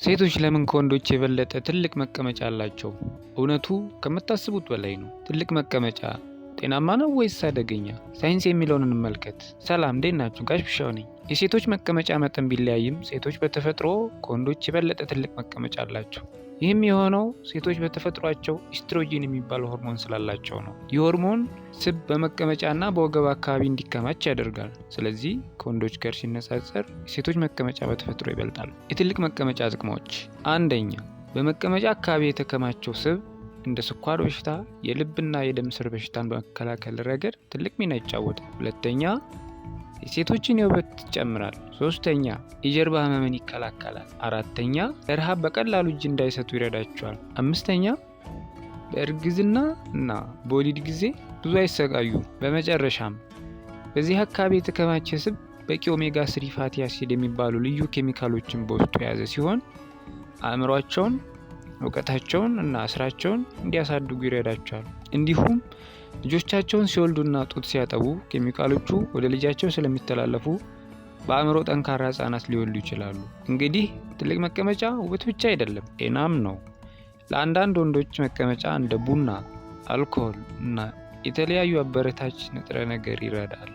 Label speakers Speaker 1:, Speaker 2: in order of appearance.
Speaker 1: ሴቶች ለምን ከወንዶች የበለጠ ትልቅ መቀመጫ አላቸው? እውነቱ ከምታስቡት በላይ ነው። ትልቅ መቀመጫ ጤናማ ነው ወይስ አደገኛ? ሳይንስ የሚለውን እንመልከት። ሰላም፣ እንዴት ናችሁ? ጋሽ ቢሻው ነኝ። የሴቶች መቀመጫ መጠን ቢለያይም ሴቶች በተፈጥሮ ከወንዶች የበለጠ ትልቅ መቀመጫ አላቸው። ይህም የሆነው ሴቶች በተፈጥሯቸው ኢስትሮጂን የሚባለው ሆርሞን ስላላቸው ነው። ይህ ሆርሞን ስብ በመቀመጫና በወገብ አካባቢ እንዲከማች ያደርጋል። ስለዚህ ከወንዶች ጋር ሲነጻጸር የሴቶች መቀመጫ በተፈጥሮ ይበልጣል። የትልቅ መቀመጫ ጥቅሞች፣ አንደኛ፣ በመቀመጫ አካባቢ የተከማቸው ስብ እንደ ስኳር በሽታ፣ የልብና የደም ስር በሽታን በመከላከል ረገድ ትልቅ ሚና ይጫወታል። ሁለተኛ፣ የሴቶችን የውበት ይጨምራል። ሶስተኛ፣ የጀርባ ህመምን ይከላከላል። አራተኛ፣ ለረሃብ በቀላሉ እጅ እንዳይሰጡ ይረዳቸዋል። አምስተኛ፣ በእርግዝና እና በወሊድ ጊዜ ብዙ አይሰቃዩም። በመጨረሻም በዚህ አካባቢ የተከማቸ ስብ በቂ ኦሜጋ 3 ፋቲ አሲድ የሚባሉ ልዩ ኬሚካሎችን በውስጡ የያዘ ሲሆን አእምሯቸውን፣ እውቀታቸውን እና ስራቸውን እንዲያሳድጉ ይረዳቸዋል። እንዲሁም ልጆቻቸውን ሲወልዱና ጡት ሲያጠቡ ኬሚካሎቹ ወደ ልጃቸው ስለሚተላለፉ በአእምሮ ጠንካራ ህጻናት ሊወልዱ ይችላሉ። እንግዲህ ትልቅ መቀመጫ ውበት ብቻ አይደለም፣ ጤናም ነው። ለአንዳንድ ወንዶች መቀመጫ እንደ ቡና፣ አልኮል እና የተለያዩ አበረታች ንጥረ ነገር ይረዳል።